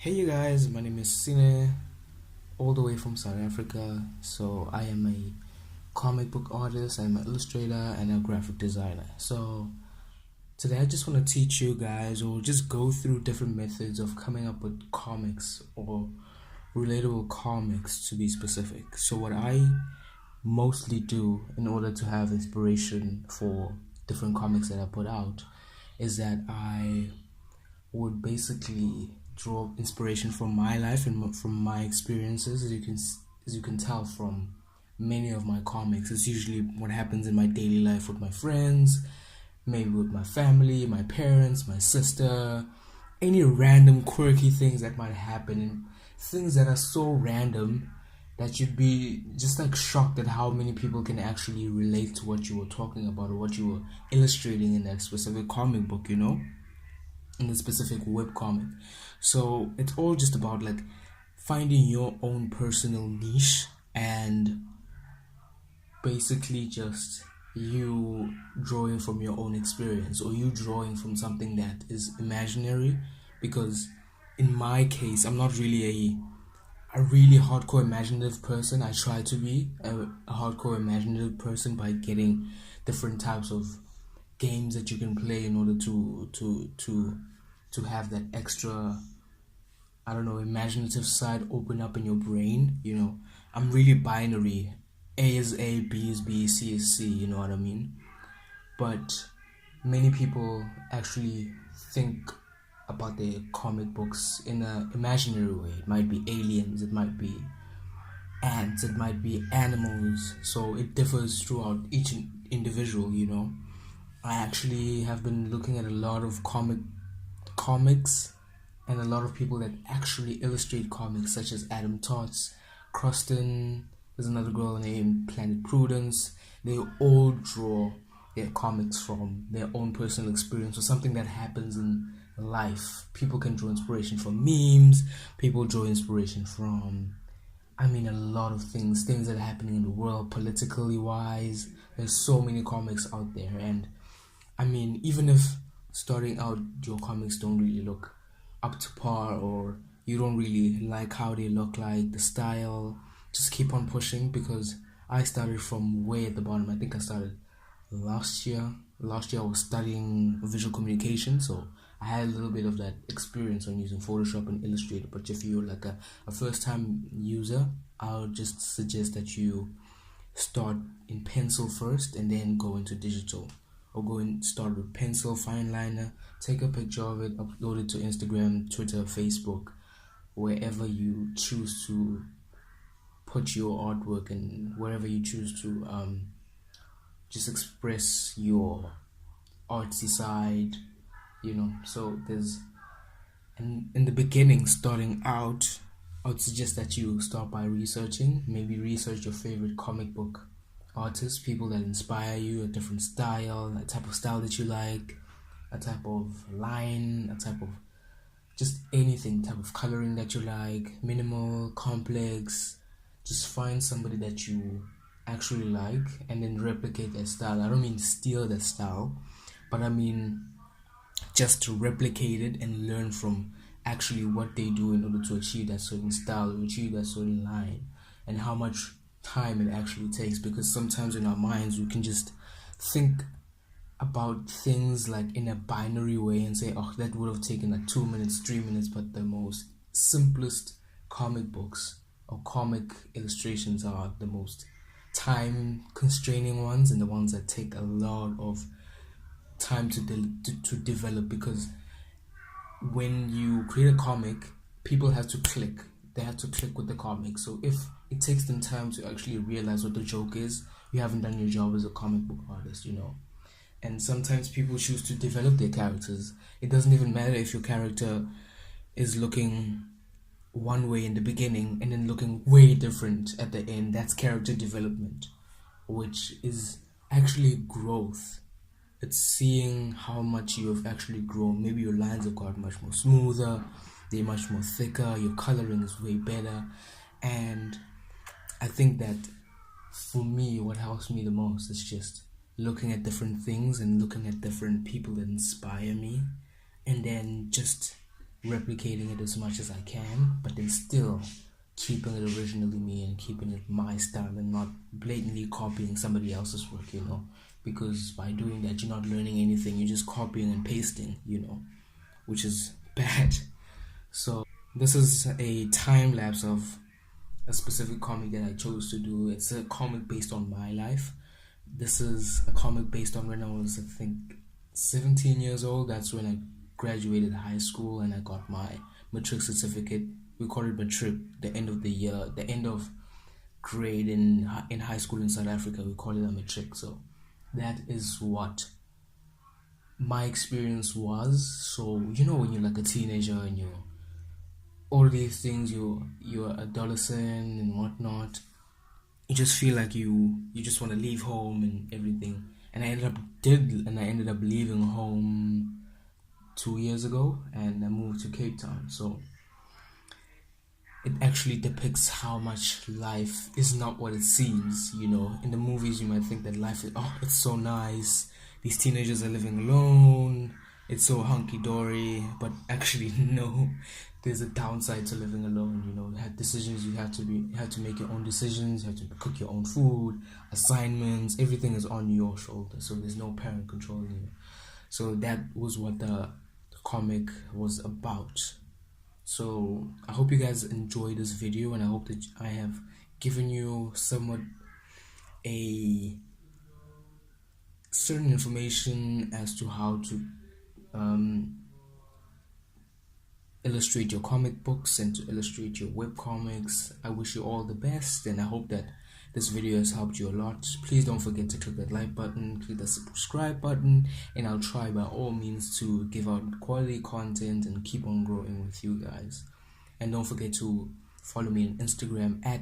Hey you guys, my name is Sine, all the way from South Africa. So I am a comic book artist, I'm an illustrator and a graphic designer. So today I just want to teach you guys or just go through different methods of coming up with comics or relatable comics to be specific. So what I mostly do in order to have inspiration for different comics that I put out is that I would basically draw inspiration from my life and from my experiences. As you can tell from many of my comics, it's usually what happens in my daily life with my friends, maybe with my family, my parents, my sister, any random quirky things that might happen, and things that are so random that you'd be just like shocked at how many people can actually relate to what you were talking about or what you were illustrating in that specific comic book, in a specific web comic. So it's all just about like finding your own personal niche and basically just you drawing from your own experience or you drawing from something that is imaginary. Because in my case, I'm not really a really hardcore imaginative person. I try to be a hardcore imaginative person by getting different types of games that you can play in order to have that extra, I don't know, imaginative side open up in your brain. I'm really binary. A is A, B is B, C is C, you know what I mean? But many people actually think about their comic books in an imaginary way. It might be aliens, it might be ants, it might be animals. So it differs throughout each individual. I actually have been looking at a lot of comics and a lot of people that actually illustrate comics, such as Adam Tots, Croston. There's another girl named Planet Prudence. They all draw their comics from their own personal experience or something that happens in life. People can draw inspiration from memes. People draw inspiration from, a lot of things that are happening in the world, politically wise. There's so many comics out there, and even if starting out your comics don't really look up to par or you don't really like how they look like, the style, just keep on pushing, because I started from way at the bottom. I think I started last year. Last year I was studying visual communication, so I had a little bit of that experience on using Photoshop and Illustrator. But if you're like a first time user, I'll just suggest that you start in pencil first and then go into digital, or go and start with pencil, fine liner, take a picture of it, upload it to Instagram, Twitter, Facebook, wherever you choose to put your artwork and wherever you choose to just express your artsy side. So there's, and in the beginning, starting out, I would suggest that you start by maybe research your favorite comic book artists, people that inspire you, a different style, a type of style that you like, a type of line, a type of just anything, type of coloring that you like, minimal, complex. Just find somebody that you actually like and then replicate their style. I don't mean steal their style, but I mean just to replicate it and learn from actually what they do in order to achieve that certain style or achieve that certain line, and how much time it actually takes. Because sometimes in our minds we can just think about things like in a binary way and say, oh, that would have taken like 2 minutes, 3 minutes. But the most simplest comic books or comic illustrations are the most time constraining ones, and the ones that take a lot of time to develop. Because when you create a comic, people have to click. They have to click with the comic. So if it takes them time to actually realize what the joke is, you haven't done your job as a comic book artist. And sometimes people choose to develop their characters. It doesn't even matter if your character is looking one way in the beginning and then looking way different at the end. That's character development, which is actually growth. It's seeing how much you have actually grown. Maybe your lines have got much more smoother, they're much more thicker, your coloring is way better. And I think that for me, what helps me the most is just looking at different things and looking at different people that inspire me, and then just replicating it as much as I can, but then still keeping it originally me and keeping it my style and not blatantly copying somebody else's work, because by doing that, you're not learning anything, you're just copying and pasting, which is bad. So, this is a time lapse of a specific comic that I chose to do. It's a comic based on my life. This is a comic based on when I was, I think, 17 years old. That's when I graduated high school and I got my matric certificate. We call it matric, the end of the year, the end of grade in high school in South Africa. We call it a matric. So that is what my experience was. So when you're like a teenager and you're all these things, you're adolescent and whatnot, you just feel like you just want to leave home and everything. And I ended up leaving home 2 years ago, and I moved to Cape Town. So it actually depicts how much life is not what it seems. In the movies you might think that life is, oh, it's so nice, these teenagers are living alone, it's so hunky-dory, but actually no, there's a downside to living alone. You have decisions, you have to make your own decisions, you have to cook your own food, assignments, everything is on your shoulders, so there's no parent controlling you. So that was what the comic was about. So I hope you guys enjoyed this video, and I hope that I have given you somewhat a certain information as to how to illustrate your comic books and to illustrate your web comics. I wish you all the best, and I hope that this video has helped you a lot. Please don't forget to click that like button, click the subscribe button, and I'll try by all means to give out quality content and keep on growing with you guys. And don't forget to follow me on Instagram at